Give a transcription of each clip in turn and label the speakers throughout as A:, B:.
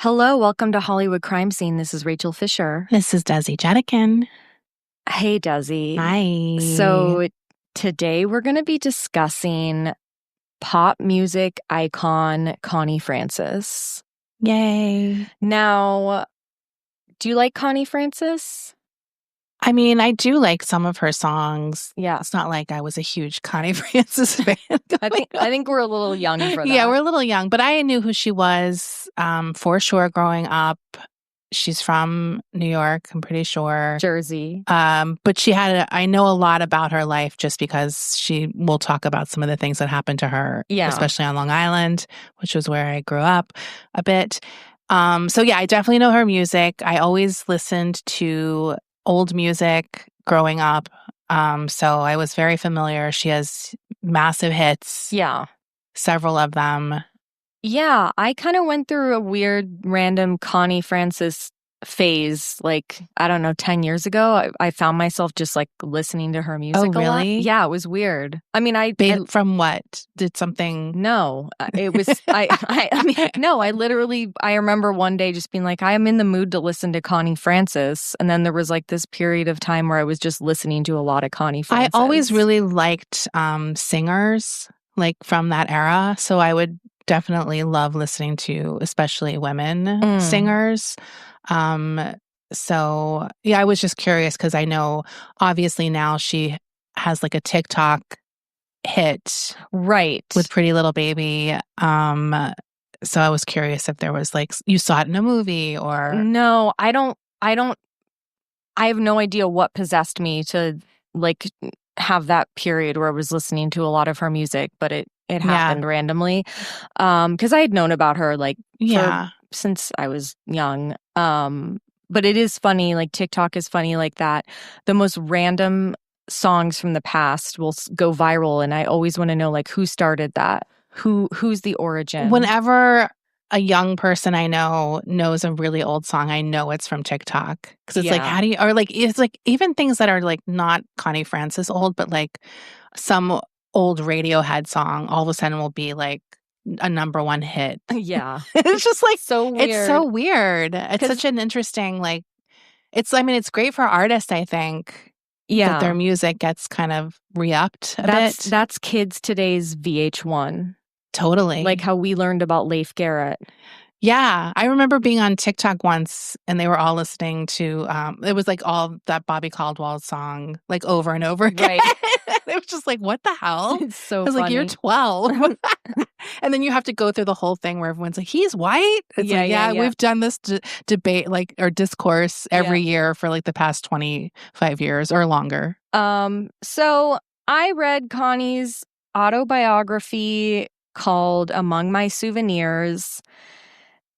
A: Hello, welcome to Hollywood Crime Scene. This is Rachel Fisher.
B: This is Desi Jedeikin.
A: Hey, Desi.
B: Hi.
A: So today we're going to be discussing pop music icon Connie Francis.
B: Yay.
A: Now, do you like Connie Francis?
B: I mean, I do like some of her songs.
A: Yeah.
B: It's not like I was a huge Connie Francis fan.
A: I think we're a little young for that.
B: Yeah, we're a little young, but I knew who she was for sure growing up. She's from New York, I'm pretty sure.
A: Jersey.
B: But I know a lot about her life just because we'll talk about some of the things that happened to her, especially on Long Island, which was where I grew up a bit. So yeah, I definitely know her music. I always listened to old music growing up. So I was very familiar. She has massive hits.
A: Yeah.
B: Several of them.
A: Yeah, I kind of went through a weird random Connie Francis phase, 10 years ago. I found myself just listening to her music a lot. Yeah, it was weird. I mean,
B: from what? Did something?
A: No, it was, I remember one day just being like, I am in the mood to listen to Connie Francis. And then there was this period of time where I was just listening to a lot of Connie Francis.
B: I always really liked singers from that era. So I would definitely love listening to especially women singers. So yeah, I was just curious because I know obviously now she has a TikTok hit,
A: right,
B: with Pretty Little Baby. So I was curious if there was you saw it in a movie or
A: no. I have no idea what possessed me to have that period where I was listening to a lot of her music, but it happened randomly. Because I had known about her since I was young. But it is funny, TikTok is funny like that. The most random songs from the past will go viral, and I always want to know who started that? Who's the origin?
B: Whenever a young person I know knows a really old song, I know it's from TikTok. Because it's how do you, or it's even things that are not Connie Francis old, but some old Radiohead song all of a sudden will be a number one hit.
A: Yeah.
B: It's just
A: so weird.
B: It's so weird. It's such an interesting, it's great for artists, I think. Yeah. That their music gets kind of re-upped a bit.
A: That's kids today's VH1.
B: Totally.
A: How we learned about Leif Garrett.
B: Yeah. I remember being on TikTok once and they were all listening to, it was all that Bobby Caldwell song, over and over again.
A: Right.
B: It was just what the hell?
A: It's so
B: I was
A: funny.
B: you're 12. And then you have to go through the whole thing where everyone's he's white? It's we've done this debate, or discourse every year for the past 25 years or longer.
A: So I read Connie's autobiography called Among My Souvenirs.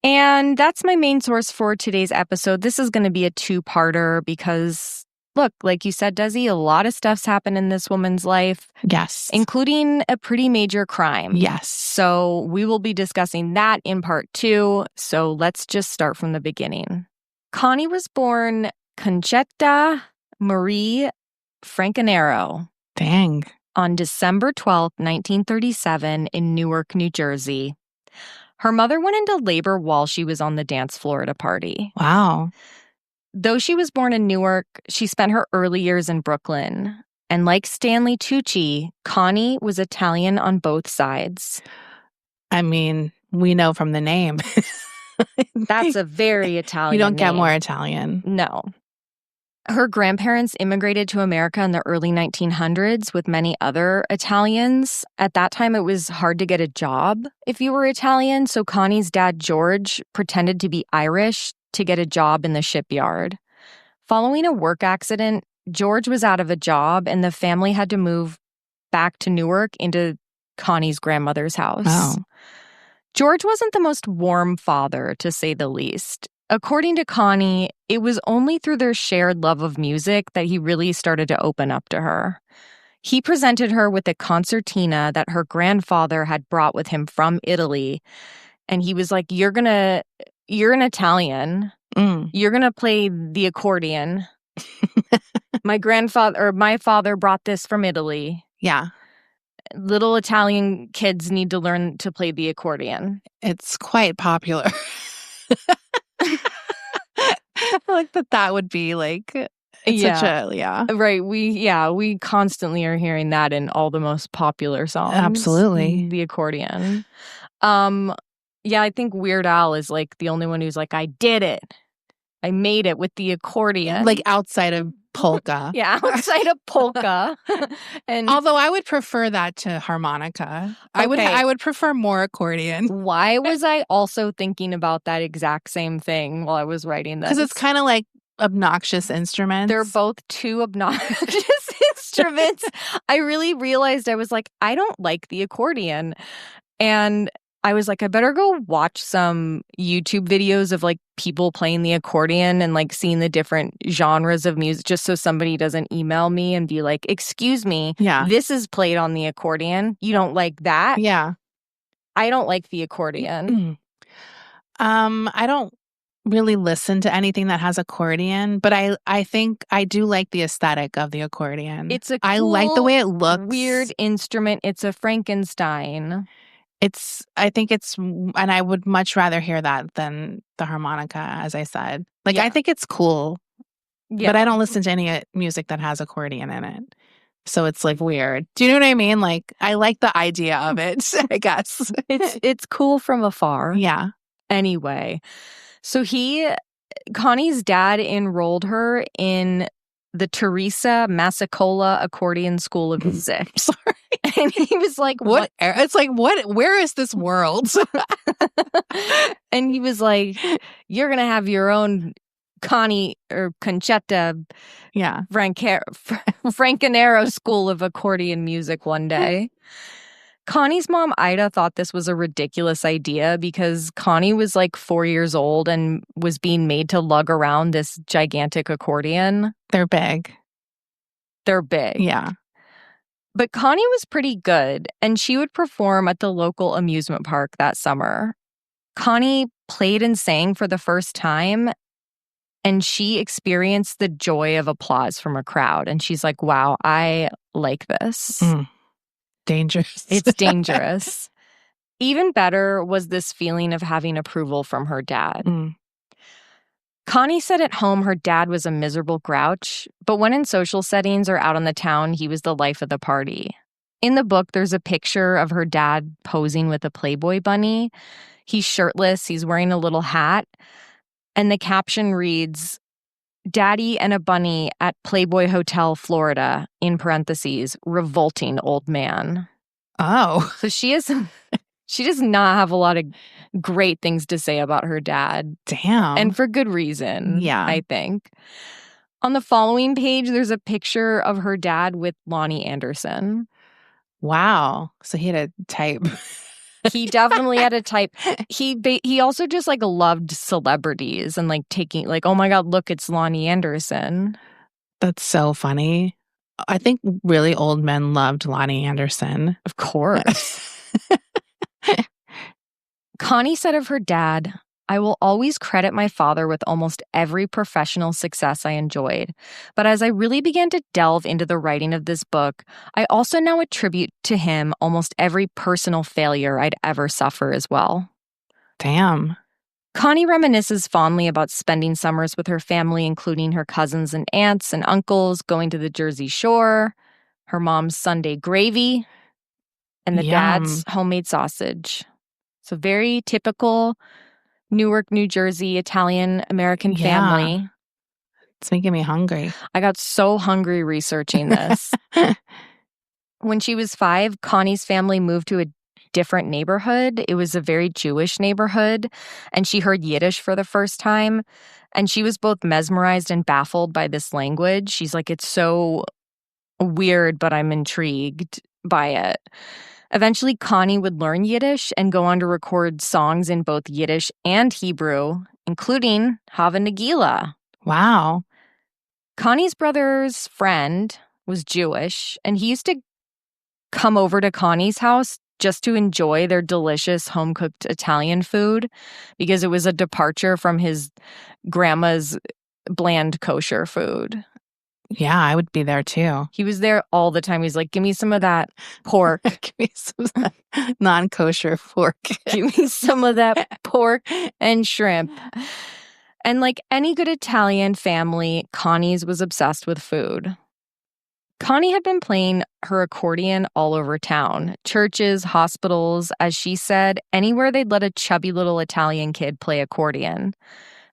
A: And that's my main source for today's episode. This is going to be a two-parter because, look, like you said, Desi, a lot of stuff's happened in this woman's life.
B: Yes.
A: Including a pretty major crime.
B: Yes.
A: So we will be discussing that in part 2. So let's just start from the beginning. Connie was born Concetta Marie Francanero.
B: Dang.
A: On December 12th, 1937 in Newark, New Jersey. Her mother went into labor while she was on the dance floor at a party.
B: Wow.
A: Though she was born in Newark, she spent her early years in Brooklyn. And like Stanley Tucci, Connie was Italian on both sides.
B: I mean, we know from the name.
A: That's a very Italian
B: You don't get
A: name.
B: more Italian.
A: No. Her grandparents immigrated to America in the early 1900s with many other Italians. At that time, it was hard to get a job if you were Italian, so Connie's dad, George, pretended to be Irish to get a job in the shipyard. Following a work accident, George was out of a job, and the family had to move back to Newark into Connie's grandmother's house.
B: Oh.
A: George wasn't the most warm father, to say the least. According to Connie, it was only through their shared love of music that he really started to open up to her. He presented her with a concertina that her grandfather had brought with him from Italy. And he was like, you're an Italian. You're going to play the accordion. My father brought this from Italy.
B: Yeah.
A: Little Italian kids need to learn to play the accordion.
B: It's quite popular. I feel like that would be like such a
A: Right. We constantly are hearing that in all the most popular songs.
B: Absolutely.
A: The accordion. I think Weird Al is like the only one who's like, I did it. I made it with the accordion.
B: Like outside of polka.
A: Yeah, outside of polka.
B: And although I would prefer that to harmonica. Okay. I would prefer more accordion.
A: Why was I also thinking about that exact same thing while I was writing this?
B: Because it's kind of like obnoxious instruments.
A: They're both two obnoxious instruments. I really realized I was like, I don't like the accordion. And I was like, I better go watch some YouTube videos of like people playing the accordion and like seeing the different genres of music, just so somebody doesn't email me and be like, excuse me, this is played on the accordion. You don't like that?
B: Yeah.
A: I don't like the accordion.
B: I don't really listen to anything that has accordion, but I think I do like the aesthetic of the accordion.
A: It's a cool,
B: I like the way it looks.
A: Weird instrument. It's a Frankenstein.
B: And I would much rather hear that than the harmonica, as I said. Like, I think it's cool, but I don't listen to any music that has accordion in it. So it's like weird. Do you know what I mean? Like, I like the idea of it, I guess.
A: It's cool from afar.
B: Yeah.
A: Anyway, so Connie's dad enrolled her in the Teresa Massicola Accordion School of Music.
B: Sorry.
A: And he was like,
B: what? It's like, what? Where is this world?
A: And he was like, you're going to have your own Connie or Conchetta Francanero School of Accordion Music one day. Connie's mom, Ida, thought this was a ridiculous idea because Connie was like 4 years old and was being made to lug around this gigantic accordion.
B: They're big.
A: Yeah. But Connie was pretty good, and she would perform at the local amusement park that summer. Connie played and sang for the first time, and she experienced the joy of applause from a crowd. And she's like, wow, I like this.
B: Dangerous.
A: It's dangerous. Even better was this feeling of having approval from her dad. Connie said at home her dad was a miserable grouch, but when in social settings or out on the town, he was the life of the party. In the book, there's a picture of her dad posing with a Playboy bunny. He's shirtless, he's wearing a little hat, and the caption reads, Daddy and a bunny at Playboy Hotel, Florida, in parentheses, revolting old man.
B: Oh.
A: So she does not have a lot of great things to say about her dad.
B: Damn.
A: And for good reason,
B: yeah.
A: I think. On the following page, there's a picture of her dad with Lonnie Anderson.
B: Wow. So he had a type.
A: He definitely had a type. He also just like loved celebrities and like taking like, oh my God, look, it's Lonnie Anderson.
B: That's so funny. I think really old men loved Lonnie Anderson.
A: Of course. Connie said of her dad, I will always credit my father with almost every professional success I enjoyed. But as I really began to delve into the writing of this book, I also now attribute to him almost every personal failure I'd ever suffer as well.
B: Damn.
A: Connie reminisces fondly about spending summers with her family, including her cousins and aunts and uncles, going to the Jersey Shore, her mom's Sunday gravy, and the dad's homemade sausage. So very typical Newark, New Jersey, Italian-American family.
B: It's making me hungry.
A: I got so hungry researching this. When she was 5, Connie's family moved to a different neighborhood. It was a very Jewish neighborhood, and she heard Yiddish for the first time, and she was both mesmerized and baffled by this language. She's like, it's so weird, but I'm intrigued by it. Eventually, Connie would learn Yiddish and go on to record songs in both Yiddish and Hebrew, including Hava Nagila.
B: Wow.
A: Connie's brother's friend was Jewish, and he used to come over to Connie's house just to enjoy their delicious home-cooked Italian food because it was a departure from his grandma's bland kosher food.
B: Yeah, I would be there too.
A: He was there all the time. He's like, give me some of that pork.
B: Give me some of that non-kosher pork.
A: Give me some of that pork and shrimp. And like any good Italian family, Connie's was obsessed with food. Connie had been playing her accordion all over town. Churches, hospitals, as she said, anywhere they'd let a chubby little Italian kid play accordion.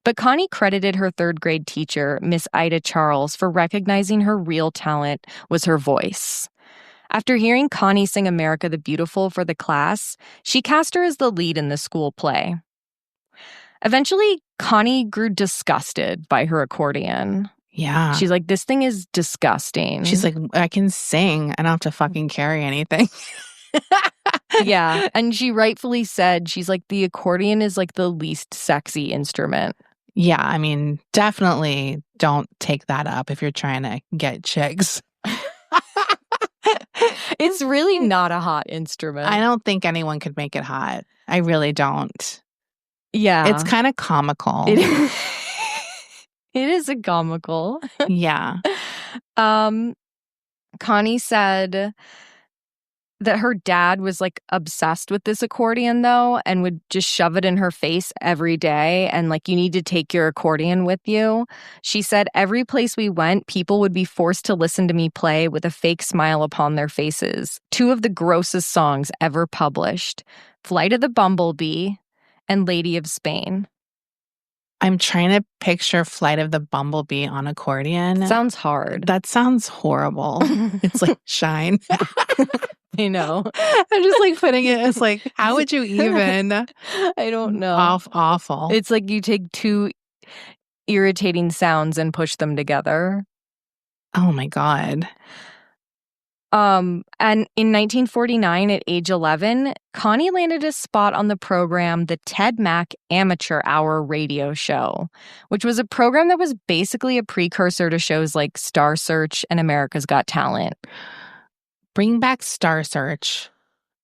A: But Connie credited her third-grade teacher, Miss Ida Charles, for recognizing her real talent was her voice. After hearing Connie sing America the Beautiful for the class, she cast her as the lead in the school play. Eventually, Connie grew disgusted by her accordion.
B: Yeah.
A: She's like, this thing is disgusting.
B: She's like, I can sing. I don't have to fucking carry anything.
A: Yeah. And she rightfully said, she's like, the accordion is like the least sexy instrument.
B: Yeah, I mean, definitely don't take that up if you're trying to get chicks.
A: It's really not a hot instrument.
B: I don't think anyone could make it hot. I really don't.
A: Yeah.
B: It's kind of comical.
A: It is a comical.
B: Yeah.
A: Connie said that her dad was like obsessed with this accordion though and would just shove it in her face every day and like, you need to take your accordion with you. She said every place we went, people would be forced to listen to me play with a fake smile upon their faces. 2 of the grossest songs ever published, Flight of the Bumblebee and Lady of Spain.
B: I'm trying to picture Flight of the Bumblebee on accordion.
A: Sounds hard.
B: That sounds horrible. It's like Shine.
A: I know.
B: I'm just like putting it as like, how would you even?
A: I don't know.
B: Awful.
A: It's like you take 2 irritating sounds and push them together.
B: Oh my God.
A: And in 1949, at age 11, Connie landed a spot on the program, the Ted Mack Amateur Hour radio show, which was a program that was basically a precursor to shows like Star Search and America's Got Talent.
B: Bring back Star Search.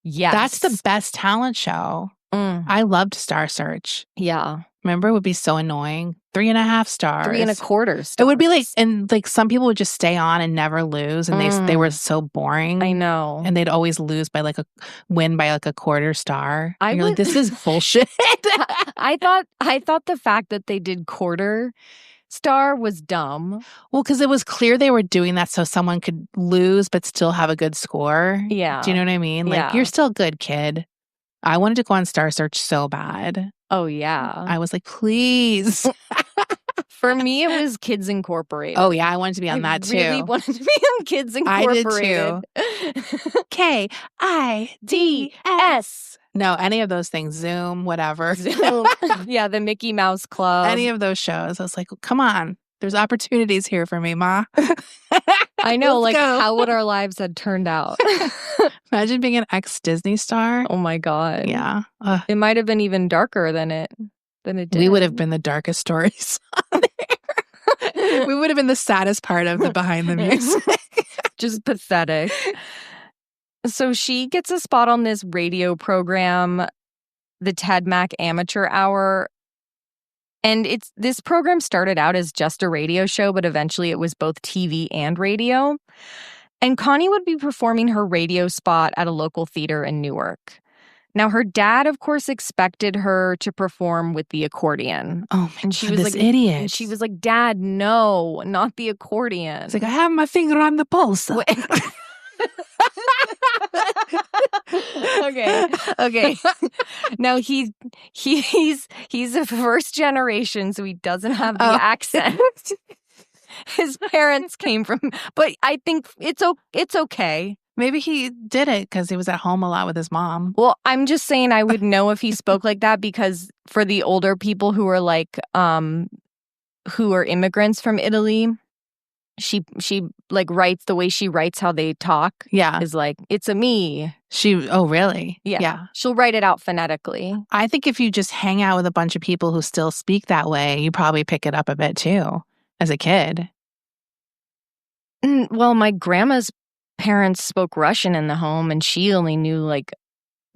A: Yes.
B: That's the best talent show. I loved Star Search.
A: Yeah.
B: Remember, it would be so annoying. 3.5 stars.
A: 3.25 stars.
B: It would be like, and like some people would just stay on and never lose, and they were so boring.
A: I know.
B: And they'd always lose by like win by like a quarter star. And you're like, this is bullshit.
A: I thought the fact that they did quarter star was dumb.
B: Well, because it was clear they were doing that so someone could lose but still have a good score.
A: Yeah.
B: Do you know what I mean? Like, you're still good, kid. I wanted to go on Star Search so bad.
A: Oh, yeah.
B: I was like, please.
A: For me, it was Kids Incorporated.
B: Oh, yeah. I wanted to be on that, too.
A: I really wanted to be on Kids Incorporated.
B: I did, too. K-I-D-S. No, any of those things. Zoom, whatever.
A: Zoom. Yeah, the Mickey Mouse Club.
B: Any of those shows. I was like, come on. There's opportunities here for me, Ma.
A: I know. Like, how would our lives have turned out?
B: Imagine being an ex-Disney star.
A: Oh, my God.
B: Yeah.
A: It might have been even darker than it did.
B: We would have been the darkest stories on there. We would have been the saddest part of the behind the music.
A: Just pathetic. So she gets a spot on this radio program, the Ted Mack Amateur Hour. And this program started out as just a radio show, but eventually it was both TV and radio. And Connie would be performing her radio spot at a local theater in Newark. Now, her dad, of course, expected her to perform with the accordion.
B: Oh, my God, this idiot.
A: And she was like, Dad, no, not the accordion.
B: It's like, I have my finger on the pulse.
A: Okay. Now he's a first generation, so he doesn't have the accent. His parents came from, but I think it's okay.
B: Maybe he did it because he was at home a lot with his mom.
A: Well, I'm just saying I would know if he spoke like that, because for the older people who are like who are immigrants from Italy, she like writes the way she writes how they talk.
B: Yeah.
A: Is like, it's a me.
B: Oh, really?
A: Yeah. She'll write it out phonetically.
B: I think if you just hang out with a bunch of people who still speak that way, you probably pick it up a bit too as a kid.
A: Well, my grandma's parents spoke Russian in the home, and she only knew like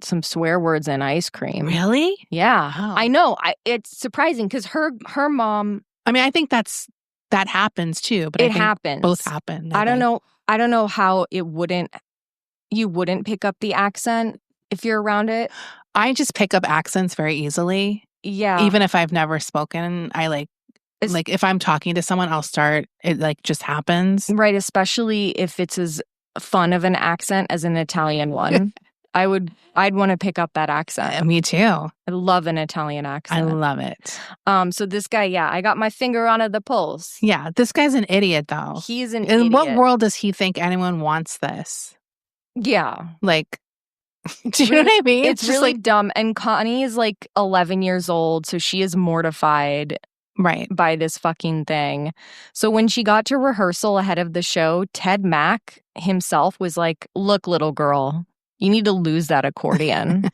A: some swear words and ice cream.
B: Really?
A: Yeah.
B: Wow.
A: I know. It's surprising because her mom.
B: I mean, I think that's that happens too, but
A: it
B: I think
A: happens.
B: both happen.
A: I don't know how you wouldn't pick up the accent if you're around it.
B: I just pick up accents very easily.
A: Yeah.
B: Even if I've never spoken, I like if I'm talking to someone, I'll start, it like just happens.
A: Right, especially if it's as fun of an accent as an Italian one. I'd want to pick up that accent.
B: Me too.
A: I love an Italian accent.
B: I love it.
A: So this guy, I got my finger on the pulse.
B: Yeah, this guy's an idiot though.
A: He's an idiot.
B: In what world does he think anyone wants this?
A: Yeah.
B: Like, do you know what I mean?
A: It's really dumb. And Connie is like 11 years old, so she is mortified by this fucking thing. So when she got to rehearsal ahead of the show, Ted Mack himself was like, "Look, little girl, you need to lose that accordion."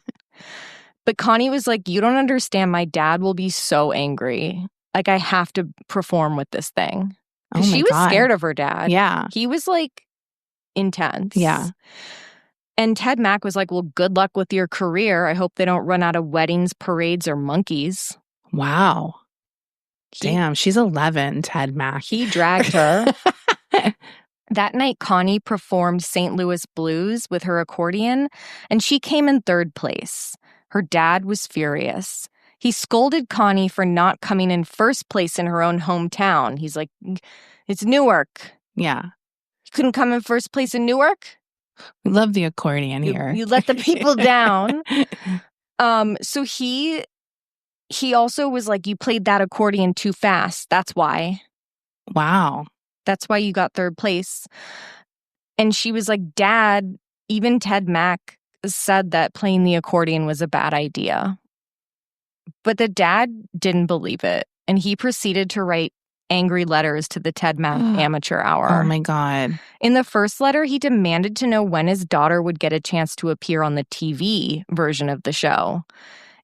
A: But Connie was like, "You don't understand. My dad will be so angry. Like, I have to perform with this thing." Because she was scared of her dad.
B: Yeah.
A: He was like intense.
B: Yeah.
A: And Ted Mack was like, "Well, good luck with your career. I hope they don't run out of weddings, parades, or monkeys."
B: Wow. Damn, she's 11, Ted Mack.
A: He dragged her. That night, Connie performed St. Louis Blues with her accordion, and she came in third place. Her dad was furious. He scolded Connie for not coming in first place in her own hometown. He's like, "It's Newark."
B: Yeah.
A: You couldn't come in first place in Newark?
B: We love the accordion here.
A: You let the people down. So he also was like, "You played that accordion too fast. That's why."
B: Wow.
A: That's why you got third place. And she was like, "Dad, even Ted Mack said that playing the accordion was a bad idea." But the dad didn't believe it. And he proceeded to write angry letters to the Ted Mack Amateur Hour.
B: Oh my God.
A: In the first letter, he demanded to know when his daughter would get a chance to appear on the TV version of the show.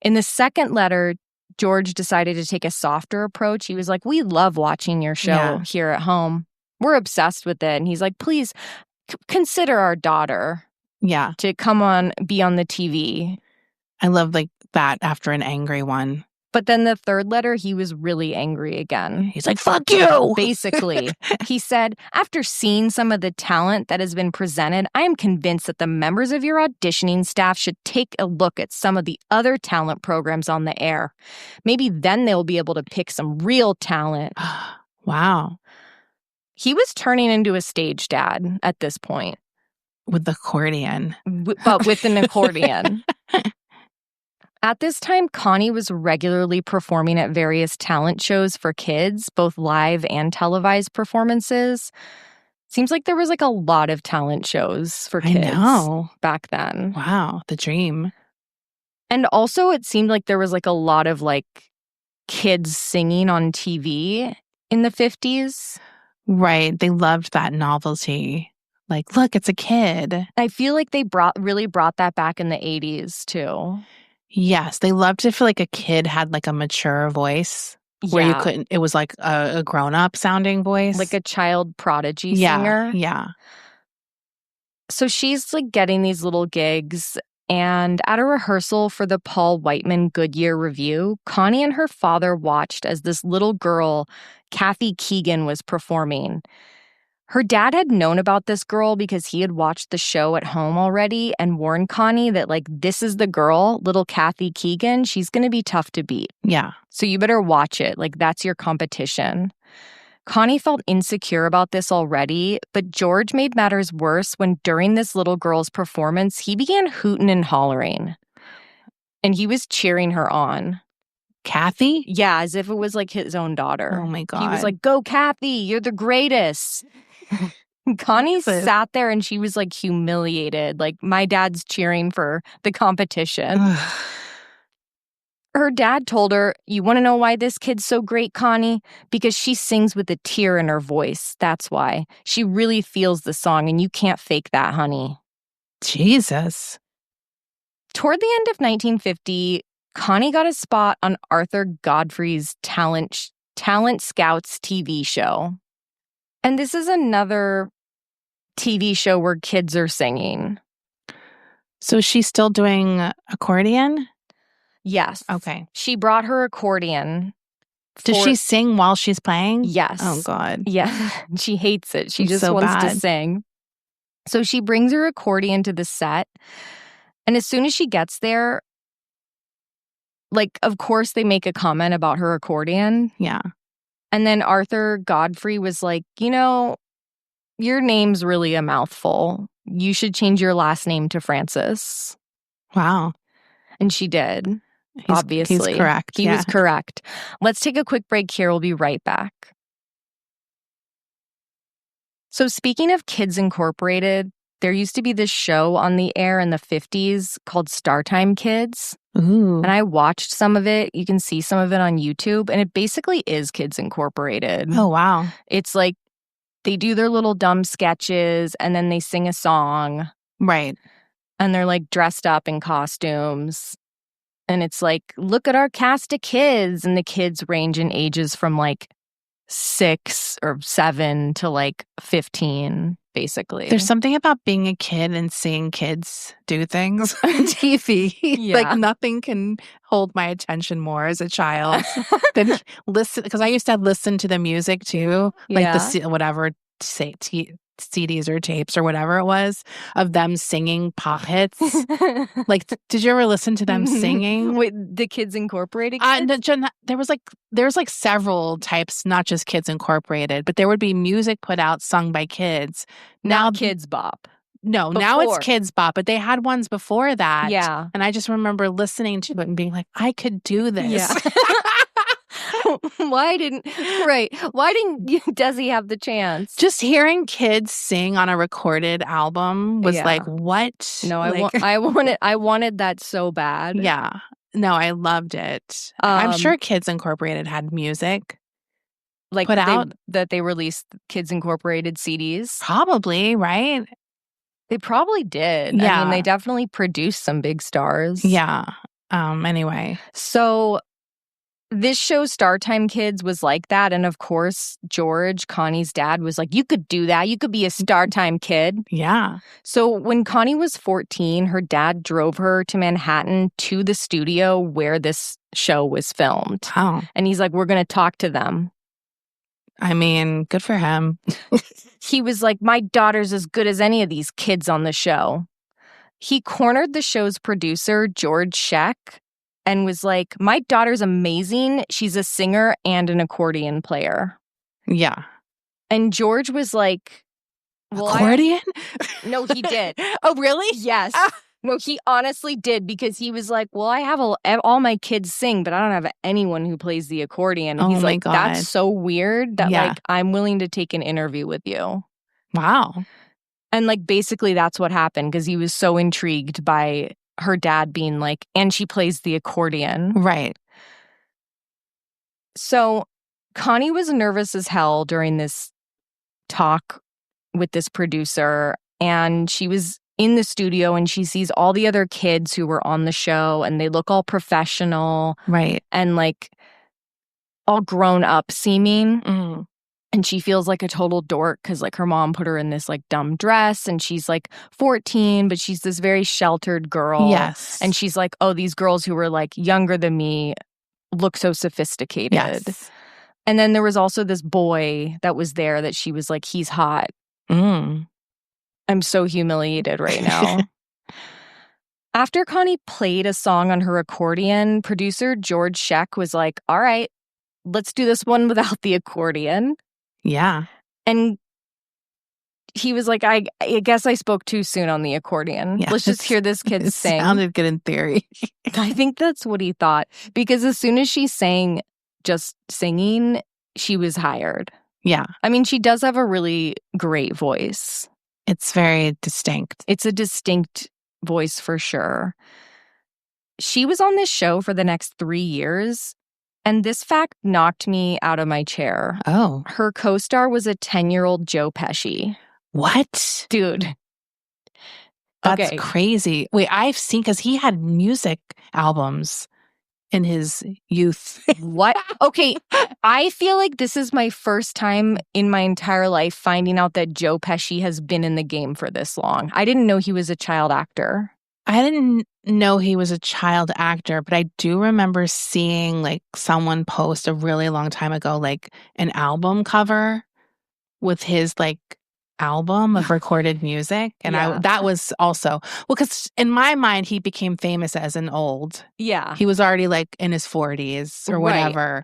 A: In the second letter, George decided to take a softer approach. He was like, "We love watching your show here at home. We're obsessed with it." And he's like, "Please consider our daughter to come on, be on the TV."
B: I love like that after an angry one.
A: But then the third letter, he was really angry again.
B: He's like, "Fuck you!"
A: Basically. He said, "After seeing some of the talent that has been presented, I am convinced that the members of your auditioning staff should take a look at some of the other talent programs on the air. Maybe then they'll be able to pick some real talent."
B: Wow.
A: He was turning into a stage dad at this point.
B: With the accordion.
A: But with an accordion. At this time, Connie was regularly performing at various talent shows for kids, both live and televised performances. Seems like there was like a lot of talent shows for kids back then.
B: Wow, the dream.
A: And also it seemed like there was like a lot of like kids singing on TV in the 50s.
B: Right, they loved that novelty. Like, look, it's a kid.
A: I feel like they really brought that back in the 80s too.
B: Yes, they loved to feel like a kid had like a mature voice where you couldn't, it was like a grown-up sounding voice.
A: Like a child prodigy singer.
B: Yeah.
A: So she's like getting these little gigs, and at a rehearsal for the Paul Whiteman Goodyear Review, Connie and her father watched as this little girl, Kathy Keegan, was performing. Her dad had known about this girl because he had watched the show at home already and warned Connie that, like, this is the girl, little Kathy Keegan. She's going to be tough to beat.
B: Yeah.
A: So you better watch it. Like, that's your competition. Connie felt insecure about this already, but George made matters worse when during this little girl's performance, he began hooting and hollering. And he was cheering her on.
B: Kathy?
A: Yeah, as if it was like his own daughter.
B: Oh my God.
A: He was like, "Go, Kathy, you're the greatest." Connie sat there and she was like humiliated. Like, my dad's cheering for the competition. Her dad told her, "You want to know why this kid's so great, Connie? Because she sings with a tear in her voice. That's why. She really feels the song, and you can't fake that, honey."
B: Jesus.
A: Toward the end of 1950, Connie got a spot on Arthur Godfrey's Talent Scouts TV show. And this is another TV show where kids are singing.
B: So she's still doing accordion?
A: Yes.
B: Okay.
A: She brought her accordion
B: Does she sing while she's playing?
A: Yes.
B: Oh, God.
A: Yeah. She hates it. She just
B: so
A: wants
B: bad.
A: to sing. So she brings her accordion to the set. And as soon as she gets there, like, of course, they make a comment about her accordion.
B: Yeah.
A: And then Arthur Godfrey was like, you know, your name's really a mouthful. You should change your last name to Francis.
B: Wow.
A: And she did. Obviously.
B: He's correct.
A: He was correct. Let's take a quick break here. We'll be right back. So speaking of Kids Incorporated, there used to be this show on the air in the 50s called Startime Kids.
B: Ooh.
A: And I watched some of it. You can see some of it on YouTube. And it basically is Kids Incorporated.
B: Oh, wow.
A: It's like they do their little dumb sketches and then they sing a song.
B: Right.
A: And they're like dressed up in costumes. And it's like, look at our cast of kids. And the kids range in ages from like 6 or 7 to like 15, basically.
B: There's something about being a kid and seeing kids do things on TV.
A: Yeah.
B: Like nothing can hold my attention more as a child than listen. Because I used to listen to the music too, like whatever CDs or tapes or whatever it was of them singing pop hits. Like, did you ever listen to them singing?
A: Wait, the Kids Incorporated kids?
B: No, Jen, there's like several types, not just Kids Incorporated, but there would be music put out sung by kids.
A: Now Kids Bop.
B: No,
A: before.
B: Now it's Kids Bop, but they had ones before that.
A: Yeah.
B: And I just remember listening to it and being like, I could do this.
A: Yeah. Why didn't Desi have the chance?
B: Just hearing kids sing on a recorded album was like, what?
A: No,
B: like,
A: I wanted that so bad.
B: Yeah. No, I loved it. I'm sure Kids Incorporated had music.
A: Like
B: put out
A: that they released Kids Incorporated CDs.
B: Probably, right?
A: They probably did.
B: Yeah.
A: I mean, they definitely produced some big stars.
B: Yeah. Anyway.
A: So this show, Startime Kids, was like that. And of course, George, Connie's dad, was like, you could do that. You could be a Startime kid.
B: Yeah.
A: So when Connie was 14, her dad drove her to Manhattan to the studio where this show was filmed.
B: Oh.
A: And he's like, we're going to talk to them.
B: I mean, good for him.
A: He was like, my daughter's as good as any of these kids on the show. He cornered the show's producer, George Scheck, and was like, my daughter's amazing. She's a singer and an accordion player.
B: Yeah.
A: And George was like,
B: well, accordion?
A: No, he did.
B: Oh, really?
A: Yes. No, he honestly did, because he was like, well, I have all my kids sing, but I don't have anyone who plays the accordion. And he's like,
B: God.
A: That's so weird that like I'm willing to take an interview with you.
B: Wow.
A: And like basically that's what happened, because he was so intrigued by her dad being like, and she plays the accordion.
B: Right.
A: So Connie was nervous as hell during this talk with this producer, and she was in the studio and she sees all the other kids who were on the show and they look all professional.
B: Right.
A: And like all grown up seeming.
B: Mm.
A: And she feels like a total dork because like her mom put her in this like dumb dress and she's like 14, but she's this very sheltered girl.
B: Yes.
A: And she's like, oh, these girls who were like younger than me look so sophisticated.
B: Yes.
A: And then there was also this boy that was there that she was like, he's hot.
B: Mm.
A: I'm so humiliated right now. After Connie played a song on her accordion, producer George Scheck was like, all right, let's do this one without the accordion.
B: Yeah.
A: And he was like, I guess I spoke too soon on the accordion.
B: Yeah,
A: let's just hear this kid sing.
B: It sounded good in theory.
A: I think that's what he thought. Because as soon as she sang just singing, she was hired.
B: Yeah.
A: I mean, she does have a really great voice.
B: It's very distinct.
A: It's a distinct voice for sure. She was on this show for the next 3 years, and this fact knocked me out of my chair.
B: Oh.
A: Her co-star was a 10-year-old Joe Pesci.
B: What?
A: Dude.
B: That's crazy. Wait, I've seen, because he had music albums in his youth.
A: What? Okay, I feel like this is my first time in my entire life finding out that Joe Pesci has been in the game for this long. I didn't know he was a child actor.
B: I didn't know he was a child actor, but I do remember seeing like someone post a really long time ago, like an album cover with his like album of recorded music. And that was also, well, because in my mind, he became famous as an old.
A: Yeah.
B: He was already like in his 40s or whatever.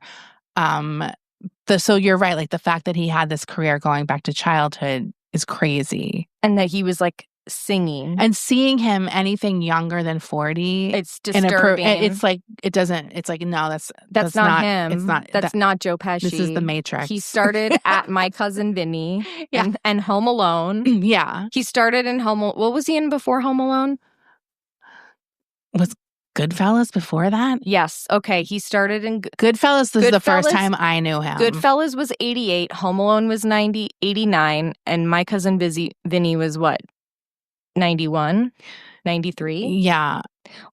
B: So you're right. Like the fact that he had this career going back to childhood is crazy.
A: And that he was like singing.
B: And seeing him anything younger than 40,
A: it's disturbing.
B: It's like, it's like, no, that's
A: not him.
B: It's not.
A: That's not Joe Pesci.
B: This is The Matrix.
A: He started at My Cousin Vinny and Home Alone.
B: Yeah.
A: He started in what was he in before Home Alone?
B: Was Goodfellas before that?
A: Yes. Okay. He started in
B: Goodfellas was the first time I knew him.
A: Goodfellas was 88. Home Alone was 89. And My Cousin Vinny was what? 91? 93?
B: Yeah.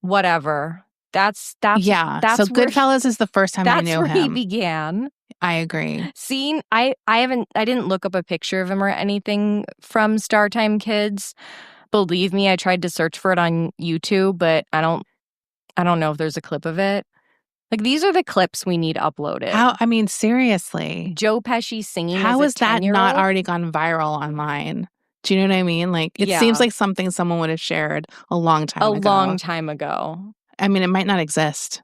A: Whatever. That's
B: so Goodfellas is the first time I knew him.
A: That's where he began.
B: I agree.
A: Seeing, I didn't look up a picture of him or anything from Startime Kids. Believe me, I tried to search for it on YouTube, but I don't know if there's a clip of it. Like, these are the clips we need uploaded.
B: Seriously.
A: Joe Pesci singing.
B: How
A: has
B: that not already gone viral online? Do you know what I mean? Like, it seems like something someone would have shared a long time ago.
A: A long time ago.
B: I mean, it might not exist.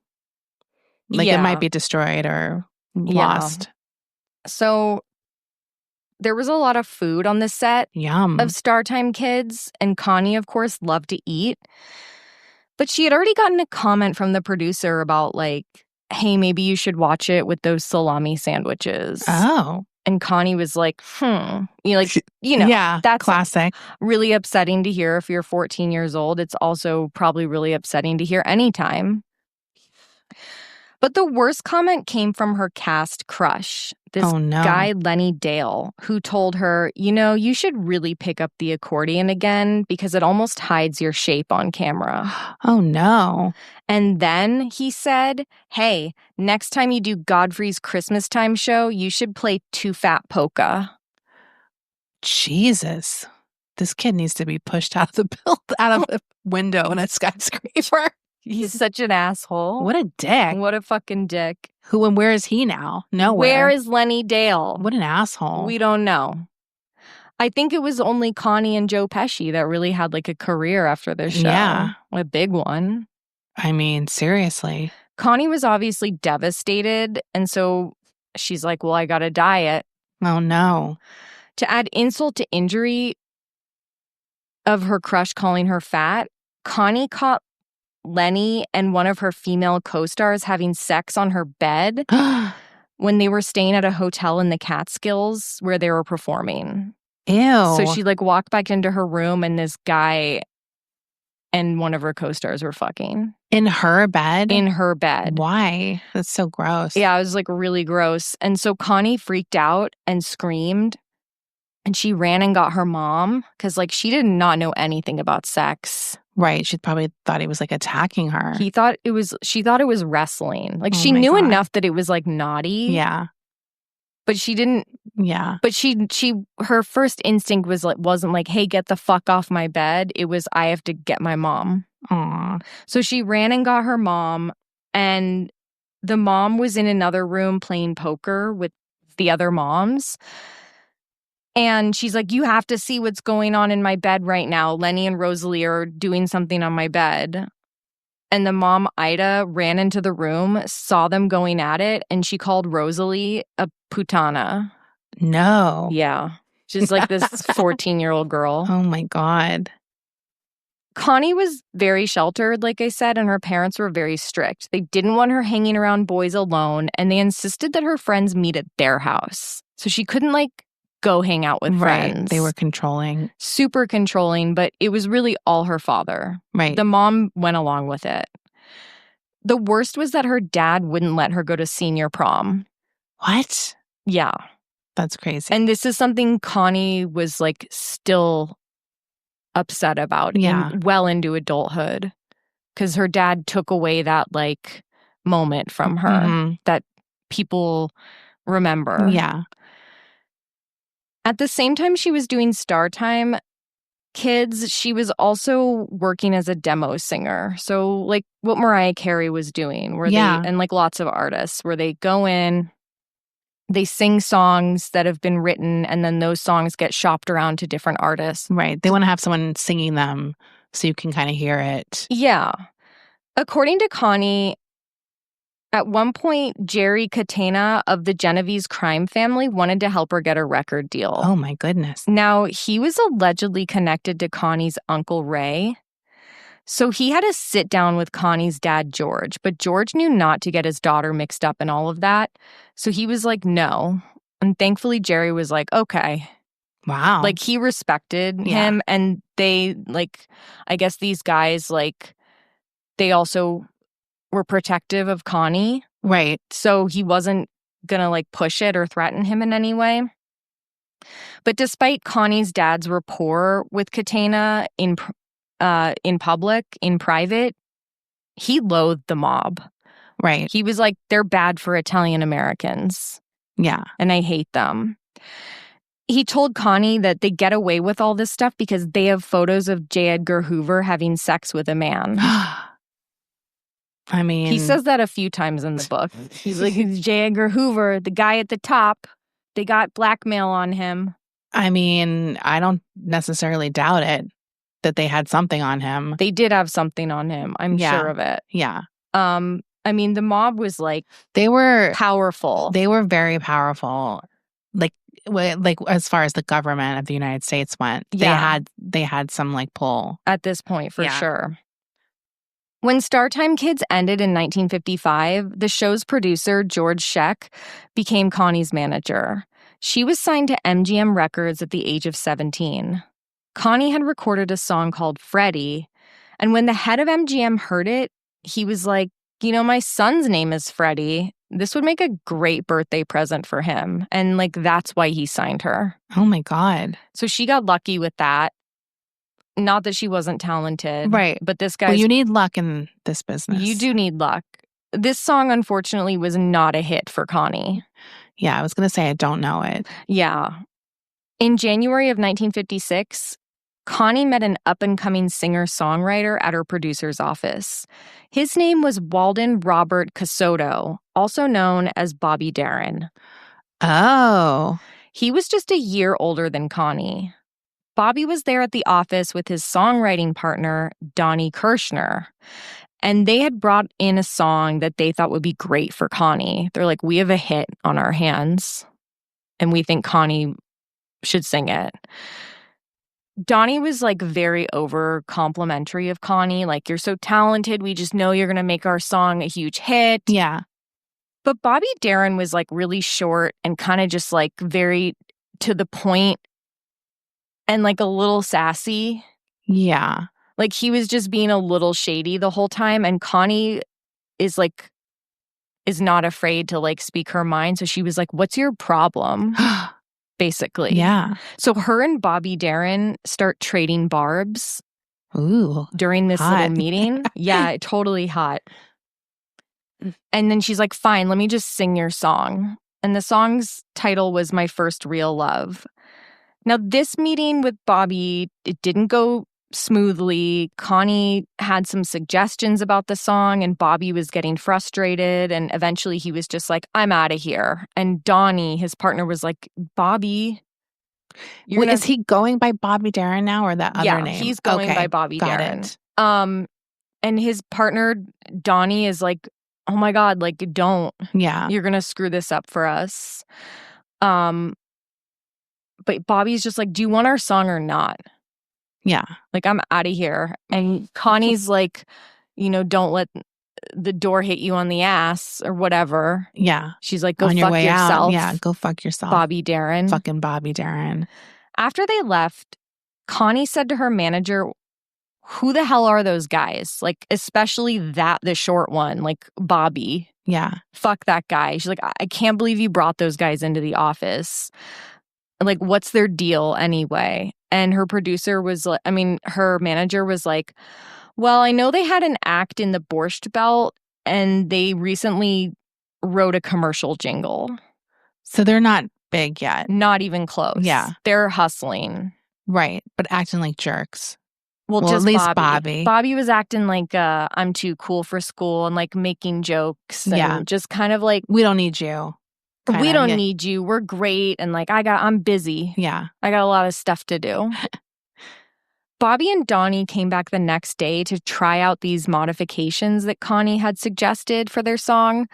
B: Like, it might be destroyed or lost.
A: So there was a lot of food on the set of Startime Kids, and Connie, of course, loved to eat. But she had already gotten a comment from the producer about, like, hey, maybe you should watch it with those salami sandwiches.
B: Oh.
A: And Connie was like, that's
B: classic.
A: Really upsetting to hear if you're 14 years old. It's also probably really upsetting to hear anytime. But the worst comment came from her cast crush, this guy, Lenny Dale, who told her, you should really pick up the accordion again because it almost hides your shape on camera.
B: Oh, no.
A: And then he said, hey, next time you do Godfrey's Christmas Time show, you should play Too Fat Polka.
B: Jesus. This kid needs to be pushed out of the window in a skyscraper.
A: He's such an asshole.
B: What a dick.
A: What a fucking dick.
B: Who and where is he now? Nowhere.
A: Where is Lenny Dale?
B: What an asshole.
A: We don't know. I think it was only Connie and Joe Pesci that really had like a career after this show.
B: Yeah.
A: A big one.
B: I mean, seriously.
A: Connie was obviously devastated. And so she's like, well, I got to diet.
B: Oh, no.
A: To add insult to injury of her crush calling her fat, Connie caught Lenny and one of her female co-stars having sex on her bed when they were staying at a hotel in the Catskills where they were performing.
B: Ew.
A: So she like walked back into her room and this guy and one of her co-stars were fucking.
B: In her bed?
A: In her bed.
B: Why? That's so gross.
A: Yeah, it was like really gross. And so Connie freaked out and screamed. And she ran and got her mom because like she did not know anything about sex.
B: Right. She probably thought he was like attacking her.
A: She thought it was wrestling. Like she knew enough that it was like naughty.
B: Yeah.
A: But she didn't.
B: Yeah.
A: But her first instinct wasn't like, hey, get the fuck off my bed. It was, I have to get my mom.
B: Aw.
A: So she ran and got her mom. And the mom was in another room playing poker with the other moms. And she's like, you have to see what's going on in my bed right now. Lenny and Rosalie are doing something on my bed. And the mom, Ida, ran into the room, saw them going at it, and she called Rosalie a putana.
B: No.
A: Yeah. She's like this 14-year-old girl.
B: Oh, my God.
A: Connie was very sheltered, like I said, and her parents were very strict. They didn't want her hanging around boys alone, and they insisted that her friends meet at their house. So she couldn't, like, go hang out with friends.
B: They were controlling.
A: Super controlling, but it was really all her father.
B: Right.
A: The mom went along with it. The worst was that her dad wouldn't let her go to senior prom.
B: What?
A: Yeah.
B: That's crazy.
A: And this is something Connie was like still upset about well into adulthood. Because her dad took away that like moment from her that people remember.
B: Yeah.
A: At the same time she was doing Star Time kids, she was also working as a demo singer. So like what Mariah Carey was doing, and like lots of artists, where they go in, they sing songs that have been written, and then those songs get shopped around to different artists.
B: Right. They want to have someone singing them so you can kind of hear it.
A: Yeah. According to Connie, at one point, Jerry Catena of the Genovese crime family wanted to help her get a record deal.
B: Oh, my goodness.
A: Now, he was allegedly connected to Connie's uncle Ray. So he had to sit down with Connie's dad, George. But George knew not to get his daughter mixed up in all of that. So he was like, no. And thankfully, Jerry was like, okay.
B: Wow.
A: Like, he respected him. And they, like, I guess these guys, like, they also were protective of Connie.
B: Right.
A: So he wasn't going to, like, push it or threaten him in any way. But despite Connie's dad's rapport with Catena in public, in private, he loathed the mob.
B: Right.
A: He was like, they're bad for Italian Americans.
B: Yeah.
A: And I hate them. He told Connie that they get away with all this stuff because they have photos of J. Edgar Hoover having sex with a man.
B: I mean...
A: He says that a few times in the book. He's like, J. Edgar Hoover, the guy at the top, they got blackmail on him.
B: I mean, I don't necessarily doubt it that they had something on him.
A: They did have something on him. I'm sure of it.
B: Yeah.
A: I mean, the mob was like...
B: They were...
A: powerful.
B: They were very powerful. Like as far as the government of the United States went.
A: Yeah.
B: They had some like pull.
A: At this point, for sure. When Startime Kids ended in 1955, the show's producer, George Scheck, became Connie's manager. She was signed to MGM Records at the age of 17. Connie had recorded a song called Freddie, and when the head of MGM heard it, he was like, you know, my son's name is Freddie. This would make a great birthday present for him. And, like, that's why he signed her.
B: Oh, my God.
A: So she got lucky with that. Not that she wasn't talented.
B: Right.
A: But this guy...
B: Well, you need luck in this business.
A: You do need luck. This song, unfortunately, was not a hit for Connie.
B: Yeah, I was going to say I don't know it.
A: Yeah. In January of 1956, Connie met an up-and-coming singer-songwriter at her producer's office. His name was Walden Robert Casoto, also known as Bobby Darin.
B: Oh.
A: He was just a year older than Connie. Bobby was there at the office with his songwriting partner, Donnie Kirshner. And they had brought in a song that they thought would be great for Connie. They're like, we have a hit on our hands, and we think Connie should sing it. Donnie was, like, very over-complimentary of Connie. Like, you're so talented. We just know you're going to make our song a huge hit.
B: Yeah.
A: But Bobby Darin was, like, really short and kind of just, like, very to the point and, like, a little sassy.
B: Yeah.
A: Like, he was just being a little shady the whole time. And Connie is not afraid to, like, speak her mind. So she was like, what's your problem? Basically.
B: Yeah.
A: So her and Bobby Darin start trading barbs.
B: Ooh.
A: During this little meeting. Yeah, totally hot. And then she's like, fine, let me just sing your song. And the song's title was My First Real Love. Now, this meeting with Bobby, it didn't go smoothly. Connie had some suggestions about the song, and Bobby was getting frustrated, and eventually he was just like, I'm out of here. And Donnie, his partner, was like, Bobby,
B: Wait, is he going by Bobby Darin now, or that other name?
A: Yeah, he's going by Bobby Darin.
B: It.
A: And his partner, Donnie, is like, oh my God, like, don't.
B: Yeah.
A: You're gonna screw this up for us. But Bobby's just like, do you want our song or not?
B: Yeah.
A: Like, I'm out of here. And Connie's like, you know, don't let the door hit you on the ass or whatever.
B: Yeah.
A: She's like, go
B: on
A: fuck
B: your way
A: yourself.
B: Out. Yeah, go fuck yourself.
A: Bobby Darin.
B: Fucking Bobby Darin.
A: After they left, Connie said to her manager, who the hell are those guys? Like, especially the short one, like Bobby.
B: Yeah.
A: Fuck that guy. She's like, I can't believe you brought those guys into the office. Like, what's their deal anyway? And her producer was like, her manager was like, well, I know they had an act in the Borscht Belt and they recently wrote a commercial jingle.
B: So they're not big yet.
A: Not even close.
B: Yeah.
A: They're hustling.
B: Right, but acting like jerks.
A: Well, just
B: at least
A: Bobby. Bobby was acting like I'm too cool for school and like making jokes and just kind of like,
B: we don't need you.
A: We don't need you. We're great. And like, I'm busy.
B: Yeah.
A: I got a lot of stuff to do. Bobby and Donnie came back the next day to try out these modifications that Connie had suggested for their song.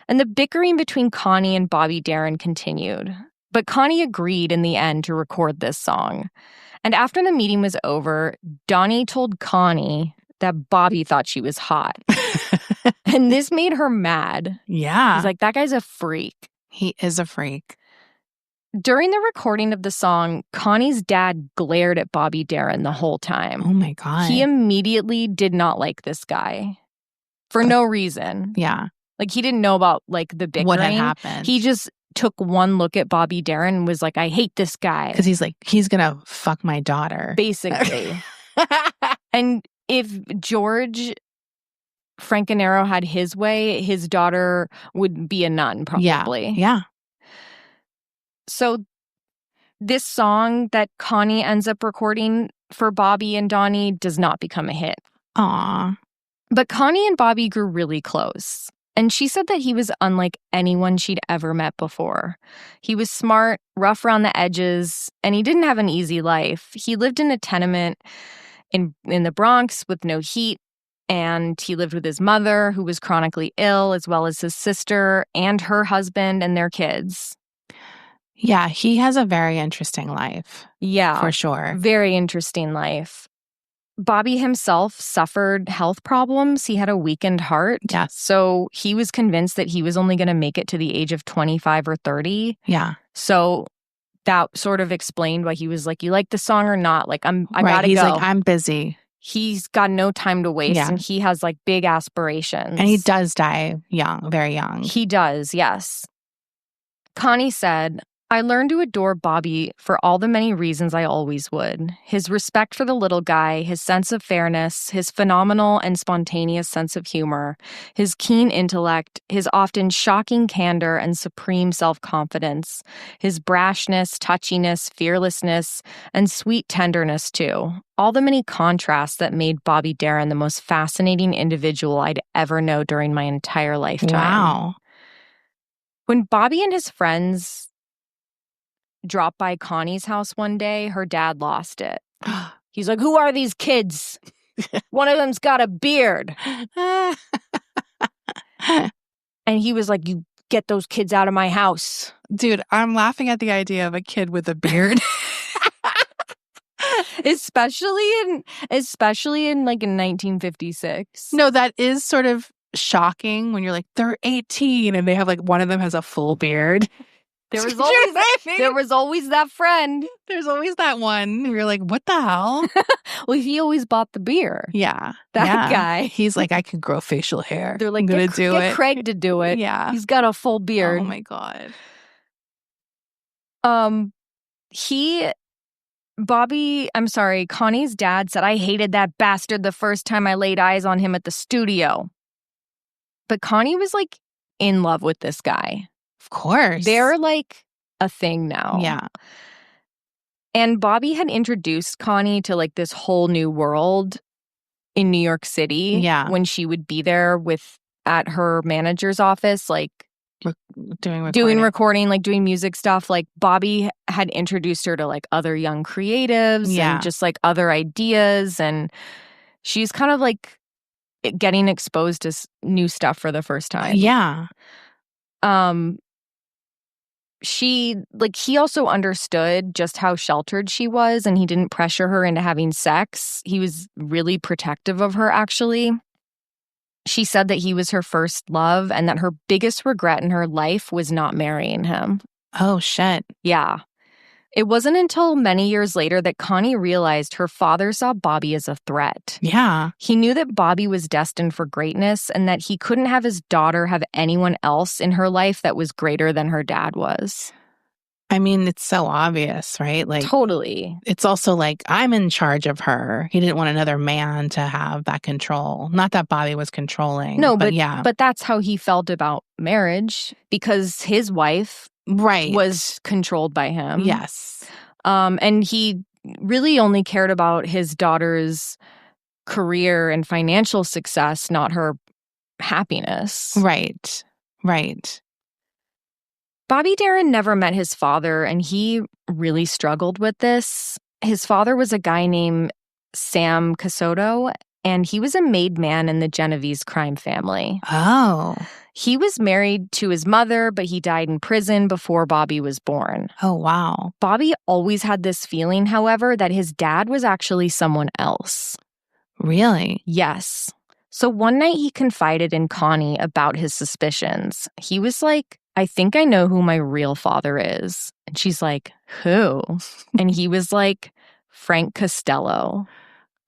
A: And the bickering between Connie and Bobby Darin continued. But Connie agreed in the end to record this song. And after the meeting was over, Donnie told Connie that Bobby thought she was hot. And this made her mad.
B: Yeah.
A: He's like, that guy's a freak.
B: He is a freak.
A: During the recording of the song, Connie's dad glared at Bobby Darin the whole time.
B: Oh my God.
A: He immediately did not like this guy. For no reason.
B: Yeah.
A: Like, he didn't know about, like, the bickering.
B: What had happened.
A: He just took one look at Bobby Darin and was like, I hate this guy.
B: Because he's like, he's gonna fuck my daughter.
A: Basically. And if George Francanero had his way, his daughter would be a nun, probably.
B: Yeah.
A: So this song that Connie ends up recording for Bobby and Donnie does not become a hit.
B: Aww.
A: But Connie and Bobby grew really close. And she said that he was unlike anyone she'd ever met before. He was smart, rough around the edges, and he didn't have an easy life. He lived in a tenement in the Bronx with no heat, and he lived with his mother, who was chronically ill, as well as his sister and her husband and their kids.
B: Yeah, he has a very interesting life.
A: Yeah.
B: For sure.
A: Very interesting life. Bobby himself suffered health problems. He had a weakened heart.
B: Yeah.
A: So he was convinced that he was only going to make it to the age of 25 or 30.
B: Yeah.
A: So that sort of explained why he was like, you like the song or not? Like, I gotta
B: He's
A: go.
B: like, I'm busy.
A: He's got no time to waste, and he has like big aspirations.
B: And he does die young, very young.
A: He does, yes. Connie said, I learned to adore Bobby for all the many reasons I always would. His respect for the little guy, his sense of fairness, his phenomenal and spontaneous sense of humor, his keen intellect, his often shocking candor and supreme self-confidence, his brashness, touchiness, fearlessness, and sweet tenderness, too. All the many contrasts that made Bobby Darin the most fascinating individual I'd ever know during my entire lifetime.
B: Wow.
A: When Bobby and his friends dropped by Connie's house one day, her dad lost it. He's like, who are these kids? One of them's got a beard. And he was like, you get those kids out of my house.
B: Dude, I'm laughing at the idea of a kid with a beard.
A: especially in like in 1956.
B: No, that is sort of shocking when you're like, they're 18 and they have like one of them has a full beard.
A: There was always that friend.
B: There's always that one. You're like, what the hell?
A: Well, he always bought the beer.
B: Yeah.
A: That guy.
B: He's like, I can grow facial hair.
A: They're like, get Craig to do it.
B: Yeah.
A: He's got a full beard.
B: Oh my God.
A: Connie's dad said, I hated that bastard the first time I laid eyes on him at the studio. But Connie was like in love with this guy.
B: Of course.
A: They're like a thing now.
B: Yeah.
A: And Bobby had introduced Connie to like this whole new world in New York City.
B: Yeah.
A: When she would be there at her manager's office, like
B: doing
A: recording, like doing music stuff. Like Bobby had introduced her to like other young creatives and just like other ideas. And she's kind of like getting exposed to new stuff for the first time.
B: Yeah.
A: He also understood just how sheltered she was, and he didn't pressure her into having sex. He was really protective of her, actually. She said that he was her first love and that her biggest regret in her life was not marrying him.
B: Oh, shit.
A: Yeah. It wasn't until many years later that Connie realized her father saw Bobby as a threat.
B: Yeah.
A: He knew that Bobby was destined for greatness and that he couldn't have his daughter have anyone else in her life that was greater than her dad was.
B: I mean, it's so obvious, right? Like,
A: totally.
B: It's also like, I'm in charge of her. He didn't want another man to have that control. Not that Bobby was controlling.
A: No, but that's how he felt about marriage because his wife was controlled by him.
B: Yes.
A: And he really only cared about his daughter's career and financial success, not her happiness.
B: Right.
A: Bobby Darin never met his father, and he really struggled with this. His father was a guy named Sam Casoto, and he was a made man in the Genovese crime family.
B: Oh.
A: He was married to his mother, but he died in prison before Bobby was born.
B: Oh, wow.
A: Bobby always had this feeling, however, that his dad was actually someone else.
B: Really?
A: Yes. So one night he confided in Connie about his suspicions. He was like, I think I know who my real father is. And she's like, who? And he was like, Frank Costello.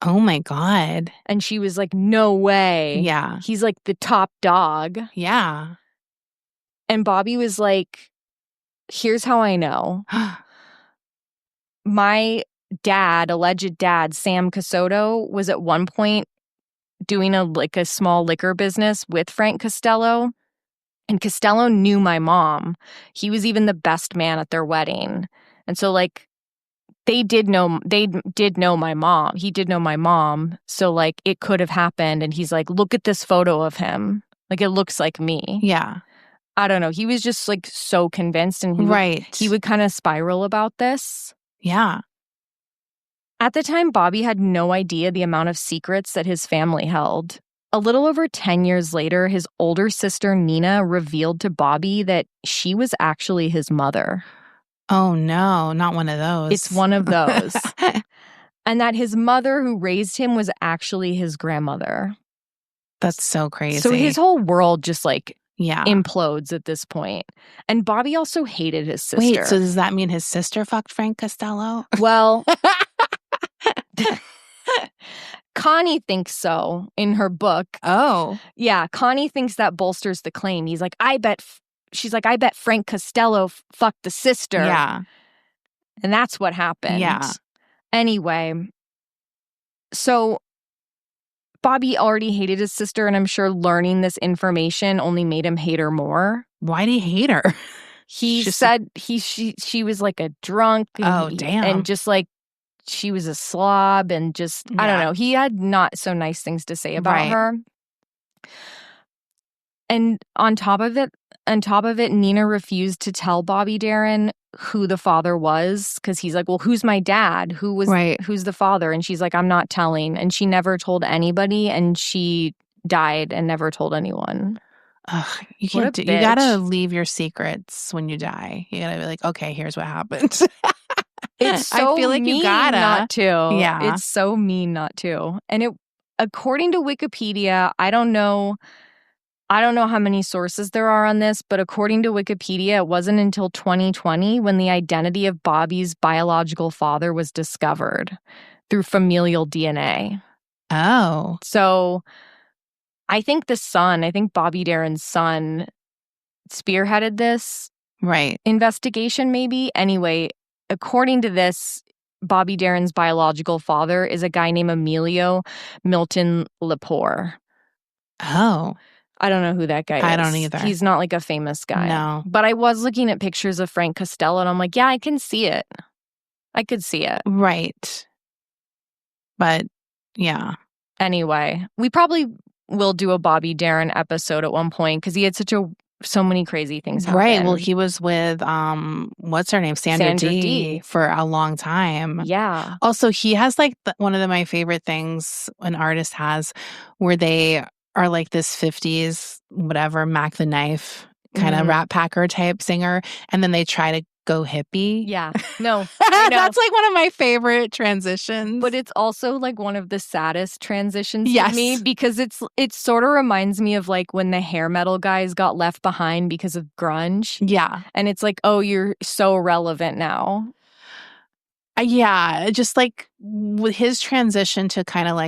B: Oh my God.
A: And she was like, no way.
B: Yeah.
A: He's like the top dog.
B: Yeah.
A: And Bobby was like, here's how I know. My dad, alleged dad, Sam Casoto, was at one point doing a small liquor business with Frank Costello. And Costello knew my mom. He was even the best man at their wedding. And so they did know my mom. He did know my mom. So it could have happened. And he's like, look at this photo of him. It looks like me.
B: Yeah.
A: I don't know. He was just so convinced, and he would kind of spiral about this.
B: Yeah.
A: At the time, Bobby had no idea the amount of secrets that his family held. A little over 10 years later, his older sister Nina revealed to Bobby that she was actually his mother.
B: Oh, no, not one of those.
A: It's one of those. And that his mother, who raised him, was actually his grandmother.
B: That's so crazy.
A: So his whole world just implodes at this point. And Bobby also hated his sister.
B: Wait, so does that mean his sister fucked Frank Costello?
A: Well, Connie thinks so in her book.
B: Oh.
A: Yeah, Connie thinks that bolsters the claim. She's like, I bet Frank Costello fucked the sister.
B: Yeah.
A: And that's what happened.
B: Yeah.
A: Anyway, so Bobby already hated his sister, and I'm sure learning this information only made him hate her more.
B: Why'd he hate her?
A: He said she was like a drunk.
B: Oh, damn.
A: And just she was a slob, and just, I don't know. He had not so nice things to say about her. And on top of it, Nina refused to tell Bobby Darin who the father was, because he's like, well, who's my dad? Who's the father? And she's like, I'm not telling. And she never told anybody, and she died and never told anyone.
B: Ugh, you can't you gotta leave your secrets when you die. You gotta be like, okay, here's what happened.
A: It's so
B: I feel like
A: mean
B: you gotta
A: not to.
B: Yeah.
A: It's so mean not to. And according to Wikipedia, I don't know how many sources there are on this, but according to Wikipedia, it wasn't until 2020 when the identity of Bobby's biological father was discovered through familial DNA.
B: Oh.
A: So I think Bobby Darin's son spearheaded this investigation, maybe. Anyway, according to this, Bobby Darin's biological father is a guy named Emilio Milton Lepore.
B: Oh.
A: I don't know who that guy is.
B: I don't either.
A: He's not a famous guy.
B: No.
A: But I was looking at pictures of Frank Costello, and I'm like, yeah, I can see it. I could see it.
B: Right. But, yeah.
A: Anyway, we probably will do a Bobby Darin episode at one point, because he had so many crazy things happen.
B: Right. Well, he was with, what's her name? Sandra D for a long time.
A: Yeah.
B: Also, he has one of my favorite things an artist has, where they are this 50s, whatever, Mac the Knife kind of Rat Packer type singer. And then they try to go hippie.
A: Yeah. No. I know.
B: That's one of my favorite transitions.
A: But it's also one of the saddest transitions to me, because it sort of reminds me of when the hair metal guys got left behind because of grunge.
B: Yeah.
A: And it's oh, you're so relevant now.
B: Yeah, just with his transition to kind of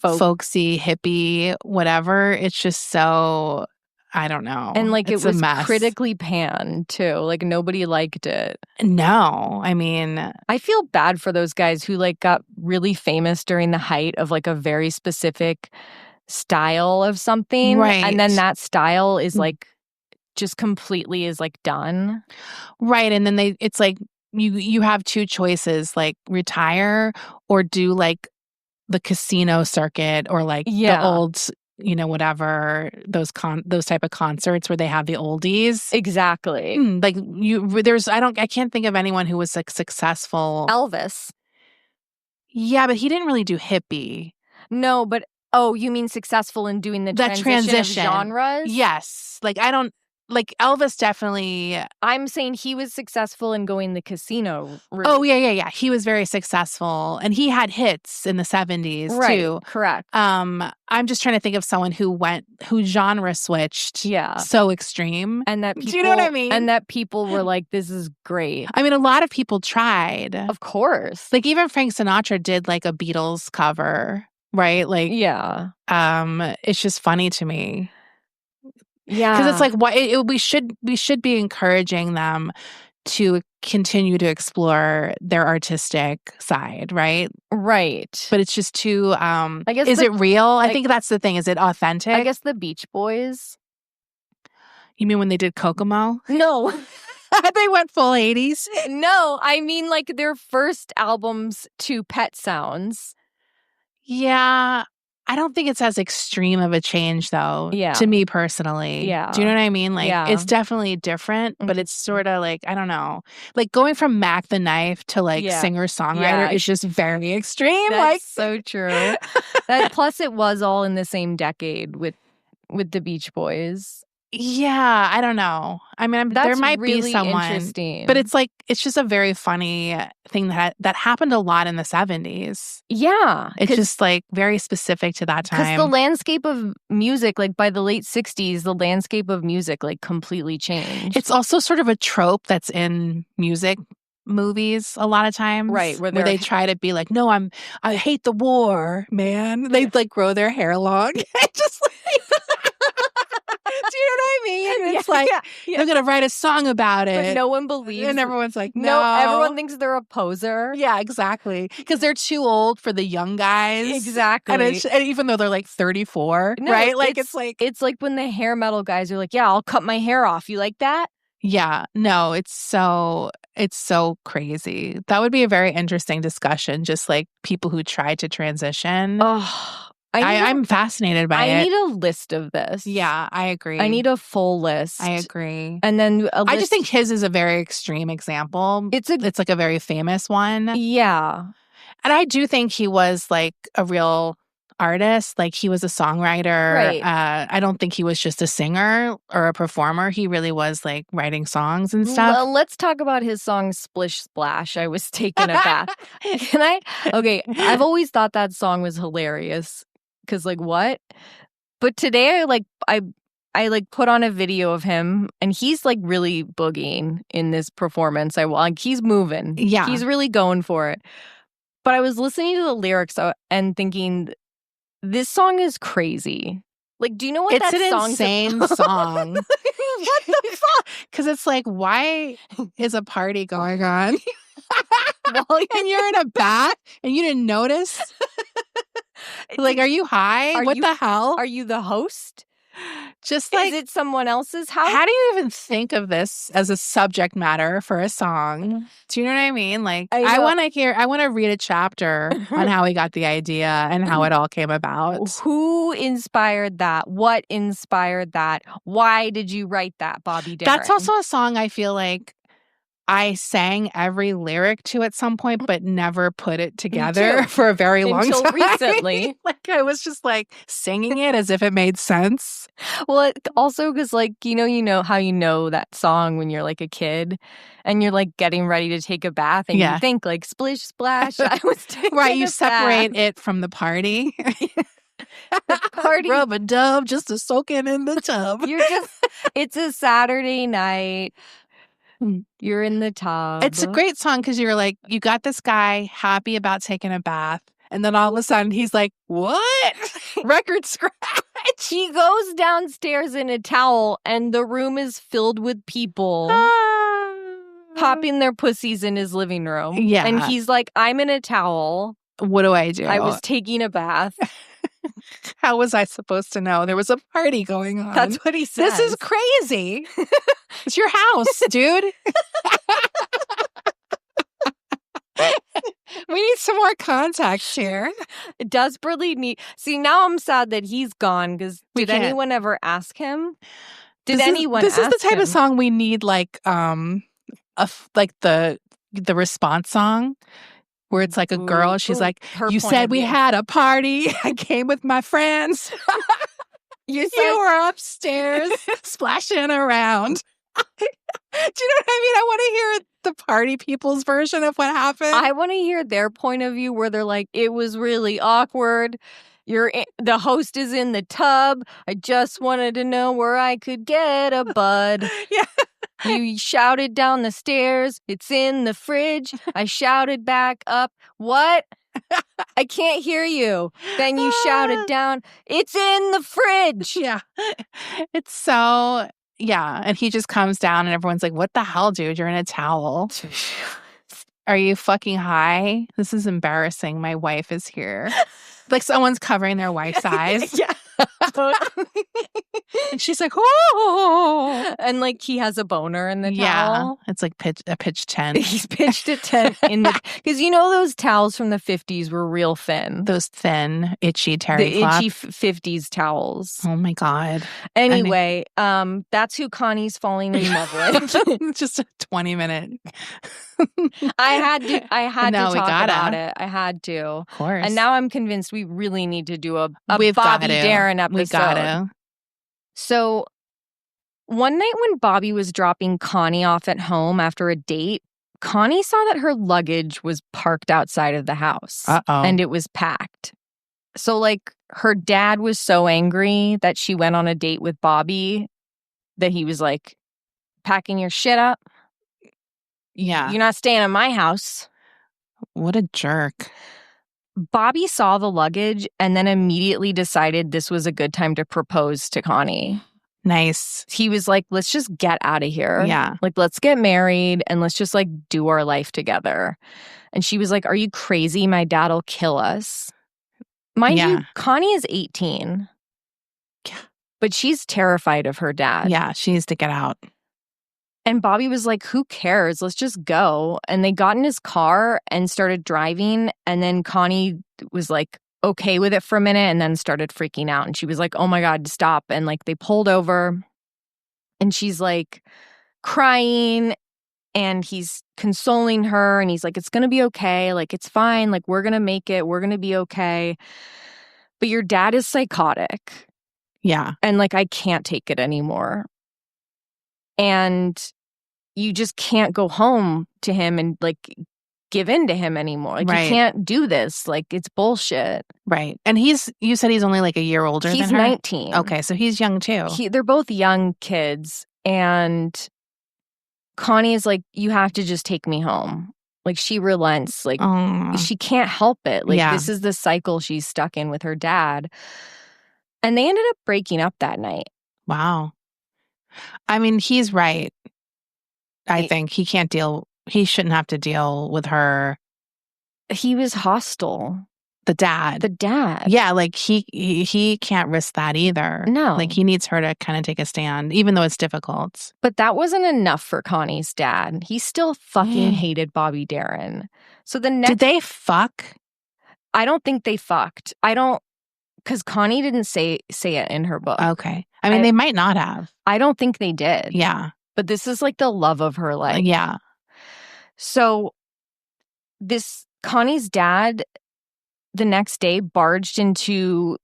B: a folksy hippie, whatever, it's just so, I don't know.
A: And it was critically panned too. Nobody liked it.
B: No, I mean,
A: I feel bad for those guys who got really famous during the height of a very specific style of something.
B: Right.
A: And then that style is just completely is done.
B: Right. And then it's you have two choices, like retire or do like the casino circuit or like the old, whatever, those type of concerts where they have the oldies.
A: Exactly.
B: Like I can't think of anyone who was like successful.
A: Elvis.
B: Yeah, but he didn't really do hippie.
A: No, but you mean successful in doing that transition of genres?
B: Yes. Like Elvis definitely.
A: I'm saying he was successful in going the casino route.
B: Oh, yeah. He was very successful. And he had hits in the 70s, too.
A: Right, correct.
B: I'm just trying to think of someone who genre switched so extreme.
A: And that people,
B: do you know what I mean?
A: And that people were like, this is great.
B: I mean, a lot of people tried.
A: Of course.
B: Like even Frank Sinatra did like a Beatles cover, right? Like, it's just funny to me.
A: Yeah.
B: Because it's like, we should be encouraging them to continue to explore their artistic side, right?
A: Right.
B: But it's just too, is it real? I think that's the thing. Is it authentic?
A: I guess the Beach Boys.
B: You mean when they did Kokomo?
A: No.
B: They went full 80s?
A: No, I mean like their first albums to Pet Sounds.
B: Yeah. I don't think it's as extreme of a change, though, to me personally.
A: Yeah.
B: Do you know what I mean? Like, it's definitely different, but it's sort of like, I don't know. Like, going from Mac the Knife to, like, singer-songwriter is just very extreme.
A: That's so true. Plus, it was all in the same decade with the Beach Boys.
B: Yeah, I don't know. I mean, there might
A: really
B: be someone,
A: interesting.
B: But it's like it's just a very funny thing that happened a lot in the 70s.
A: Yeah,
B: it's just like very specific to that time.
A: Because the landscape of music, like by the late 60s, the landscape of music like completely changed.
B: It's also sort of a trope that's in music movies a lot of times,
A: right? Where
B: they try to be like, no, I hate the war, man. They like grow their hair long, just like. Do you know what I mean? It's like they're gonna write a song about it,
A: but no one believes,
B: and everyone's like, no.
A: Everyone thinks they're a poser.
B: Yeah, exactly, because they're too old for the young guys.
A: Exactly,
B: and even though they're like 34, right? Like it's like
A: when the hair metal guys are like, yeah, I'll cut my hair off. You like that?
B: Yeah, no, it's so crazy. That would be a very interesting discussion. Just like people who try to transition.
A: Oh.
B: I'm fascinated by it.
A: I need a list of this.
B: Yeah, I agree.
A: I need a full list.
B: I agree.
A: And then
B: I just think his is a very extreme example. It's like a very famous one.
A: Yeah.
B: And I do think he was like a real artist. Like he was a songwriter.
A: Right.
B: I don't think he was just a singer or a performer. He really was like writing songs and stuff.
A: Well, let's talk about his song Splish Splash. I was taking a bath. Can I? Okay. I've always thought that song was hilarious. Because like what? But today I put on a video of him and he's like really boogieing in this performance. He's moving.
B: Yeah.
A: He's really going for it. But I was listening to the lyrics and thinking, this song is crazy. Like, do you know what that song's
B: It's an insane song. What the fuck? Because it's like, why is a party going on? And you're in a bath and you didn't notice? Like, are you high? What the hell?
A: Are you the host?
B: Just like,
A: is it someone else's house?
B: How do you even think of this as a subject matter for a song? Do you know what I mean? Like, I want to read a chapter on how he got the idea and how it all came about.
A: Who inspired that? What inspired that? Why did you write that, Bobby Darin?
B: That's also a song I feel like I sang every lyric to at some point, but never put it together for a very long time.
A: Until recently.
B: Like I was just like singing it as if it made sense.
A: Well, also because like, you know how you know that song when you're like a kid and you're like getting ready to take a bath and you think like splish splash. I was taking
B: right. You separate it from the party.
A: The party.
B: Rub a dub just to soak it in the tub.
A: It's a Saturday night. You're in the tub.
B: It's a great song because you're like, you got this guy happy about taking a bath. And then all of a sudden he's like, what? Record scratch.
A: He goes downstairs in a towel and the room is filled with people popping their pussies in his living room.
B: Yeah.
A: And he's like, I'm in a towel.
B: What do I do?
A: I was taking a bath.
B: How was I supposed to know? There was a party going on.
A: That's what he says.
B: This is crazy. It's your house, dude. some more contacts here.
A: Desperately need. See, now I'm sad that he's gone because did anyone ever ask him? Did anyone?
B: This is the type
A: him?
B: of song we need, like the response song. Where it's like a girl, she's like, you said we had a party. I came with my friends. You were upstairs splashing around. Do you know what I mean? I want to hear the party people's version of what happened.
A: I want to hear their point of view where they're like, it was really awkward. The host is in the tub. I just wanted to know where I could get a bud.
B: Yeah.
A: You shouted down the stairs. It's in the fridge. I shouted back up. What? I can't hear you. Then you shouted down. It's in the fridge.
B: Yeah. It's so, yeah. And he just comes down and everyone's like, what the hell, dude? You're in a towel. Are you fucking high? This is embarrassing. My wife is here. Like someone's covering their wife's eyes.
A: Yeah.
B: And she's like, oh.
A: And like he has a boner in the towel.
B: It's like a pitch 10.
A: He's pitched a 10 in the, because you know those towels from the 50s were real thin.
B: Those thin, itchy terry cloth.
A: The itchy 50s towels.
B: Oh my God.
A: Anyway, that's who Connie's falling in love with.
B: Just a 20-minute.
A: I had to talk about it. I had to.
B: Of course.
A: And now I'm convinced we really need to do a Bobby Darin episode.
B: We've got to.
A: So one night when Bobby was dropping Connie off at home after a date, Connie saw that her luggage was parked outside of the house.
B: Uh-oh.
A: And it was packed. So like her dad was so angry that she went on a date with Bobby that he was like, packing your shit up?
B: Yeah.
A: You're not staying in my house.
B: What a jerk.
A: Bobby saw the luggage and then immediately decided this was a good time to propose to Connie.
B: Nice.
A: He was like, let's just get out of here.
B: Yeah.
A: Like, let's get married and let's just like do our life together. And she was like, are you crazy? My dad'll kill us. Mind you, Connie is 18.
B: Yeah.
A: But she's terrified of her dad.
B: Yeah, she needs to get out.
A: And Bobby was like, who cares? Let's just go. And they got in his car and started driving. And then Connie was like, okay with it for a minute and then started freaking out. And she was like, oh my God, stop. And like they pulled over and she's like crying and he's consoling her. And he's like, it's going to be okay. Like, it's fine. Like, we're going to make it. We're going to be okay. But your dad is psychotic.
B: Yeah.
A: And like, I can't take it anymore. And you just can't go home to him and like give in to him anymore. Like, you can't do this. Like, it's bullshit.
B: Right. And you said he's only like a year older than her?
A: He's 19.
B: Okay, so he's young too.
A: They're both young kids. And Connie is like, you have to just take me home. Like, she relents. Like, she can't help it. Like, this is the cycle she's stuck in with her dad. And they ended up breaking up that night.
B: Wow. I mean, he's right. I think he shouldn't have to deal with her.
A: He was hostile.
B: The dad. Yeah, like he can't risk that either.
A: No.
B: Like he needs her to kind of take a stand, even though it's difficult.
A: But that wasn't enough for Connie's dad. He still fucking hated Bobby Darin. So the next...
B: Did they fuck?
A: I don't think they fucked. Because Connie didn't say it in her book.
B: Okay. I mean, they might not have.
A: I don't think they did.
B: Yeah.
A: But this is like the love of her life.
B: Yeah. So
A: Connie's dad, the next day, barged into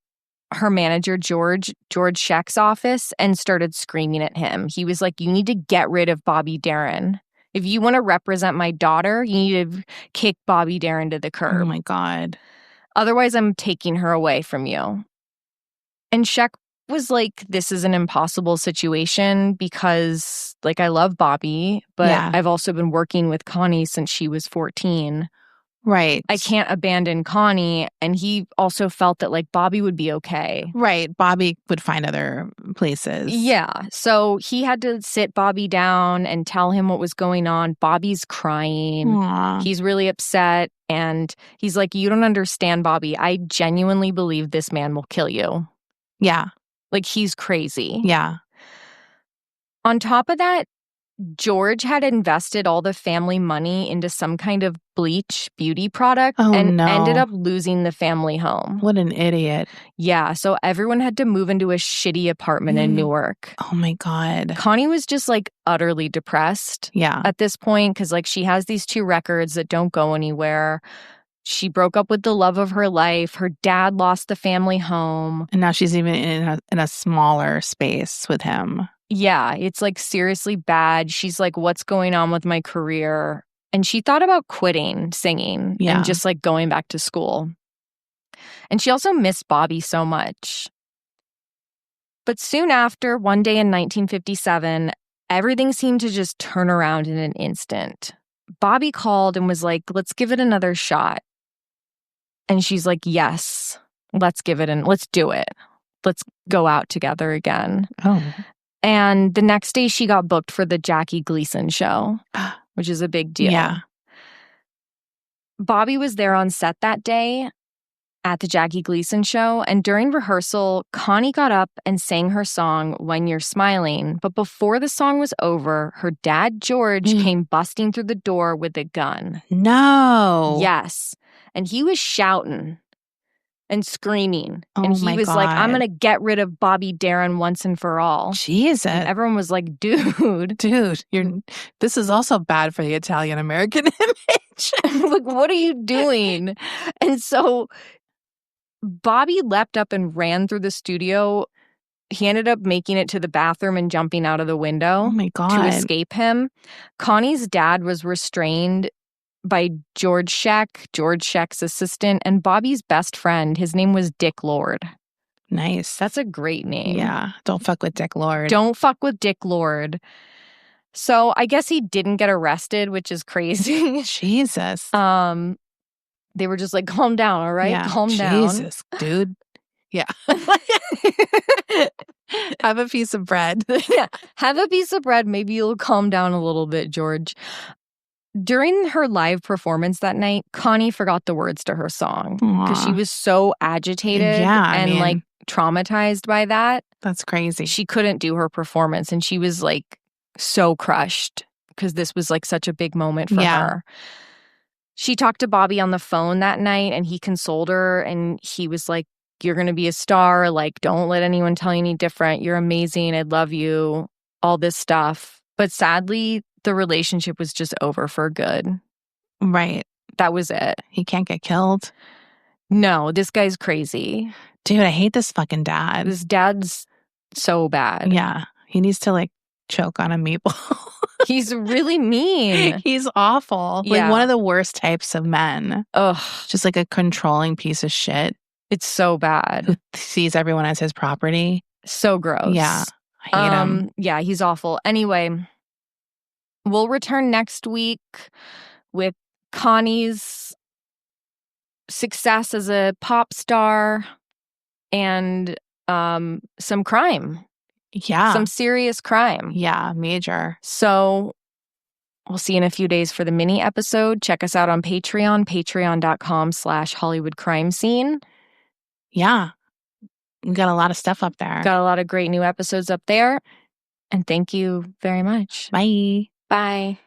A: her manager, George Scheck's office and started screaming at him. He was like, you need to get rid of Bobby Darin. If you want to represent my daughter, you need to kick Bobby Darin to the curb.
B: Oh, my God.
A: Otherwise, I'm taking her away from you. And Scheck was like, this is an impossible situation because, like, I love Bobby, but I've also been working with Connie since she was 14.
B: Right.
A: I can't abandon Connie. And he also felt that, like, Bobby would be okay.
B: Right. Bobby would find other places.
A: Yeah. So he had to sit Bobby down and tell him what was going on. Bobby's crying.
B: Aww.
A: He's really upset. And he's like, you don't understand, Bobby. I genuinely believe this man will kill you.
B: Yeah.
A: Like, he's crazy.
B: Yeah.
A: On top of that, George had invested all the family money into some kind of bleach beauty product and ended up losing the family home.
B: What an idiot.
A: Yeah, so everyone had to move into a shitty apartment in Newark.
B: Oh my God.
A: Connie was just like utterly depressed at this point because like she has these 2 records that don't go anywhere. She broke up with the love of her life. Her dad lost the family home.
B: And now she's even in a smaller space with him.
A: Yeah, it's like seriously bad. She's like, what's going on with my career? And she thought about quitting singing and just like going back to school. And she also missed Bobby so much. But soon after, one day in 1957, everything seemed to just turn around in an instant. Bobby called and was like, let's give it another shot. And she's like, yes, let's give it and let's do it. Let's go out together again.
B: Oh.
A: And the next day she got booked for the Jackie Gleason show, which is a big deal.
B: Yeah.
A: Bobby was there on set that day at the Jackie Gleason show, and during rehearsal, Connie got up and sang her song, When You're Smiling. But before the song was over, her dad, George, came busting through the door with a gun.
B: No.
A: Yes. And he was shouting and screaming.
B: Oh
A: and he
B: my
A: was
B: God.
A: like, I'm going to get rid of Bobby Darin once and for all.
B: Jesus.
A: And everyone was like, dude.
B: This is also bad for the Italian-American image.
A: Like, what are you doing? And so Bobby leapt up and ran through the studio. He ended up making it to the bathroom and jumping out of the window to escape him. Connie's dad was restrained by George Scheck's assistant, and Bobby's best friend. His name was Dick Lord.
B: Nice.
A: That's a great name.
B: Yeah. Don't fuck with Dick Lord.
A: Don't fuck with Dick Lord. So I guess he didn't get arrested, which is crazy.
B: Jesus.
A: They were just like, calm down, all right?
B: Yeah.
A: Calm down.
B: Jesus, dude. Yeah. Have a piece of bread.
A: Yeah. Have a piece of bread. Maybe you'll calm down a little bit, George. During her live performance that night, Connie forgot the words to her song because she was so agitated and like traumatized by that.
B: That's crazy.
A: She couldn't do her performance and she was like so crushed because this was like such a big moment for her. She talked to Bobby on the phone that night and he consoled her and he was like, you're going to be a star. Like, don't let anyone tell you any different. You're amazing. I love you. All this stuff. But sadly, the relationship was just over for good.
B: Right.
A: That was it.
B: He can't get killed.
A: No, this guy's crazy.
B: Dude, I hate this fucking dad.
A: This dad's so bad.
B: Yeah. He needs to like choke on a meatball.
A: He's really mean.
B: He's awful.
A: Yeah.
B: Like one of the worst types of men.
A: Ugh.
B: Just like a controlling piece of shit.
A: It's so bad.
B: Who sees everyone as his property.
A: So gross.
B: Yeah. I hate him.
A: Yeah, he's awful. Anyway, we'll return next week with Connie's success as a pop star and some crime.
B: Yeah.
A: Some serious crime.
B: Yeah, major.
A: So we'll see you in a few days for the mini episode. Check us out on Patreon, patreon.com/Hollywood Crime Scene.
B: Yeah. We got a lot of stuff up there.
A: Got a lot of great new episodes up there. And thank you very much.
B: Bye.
A: Bye.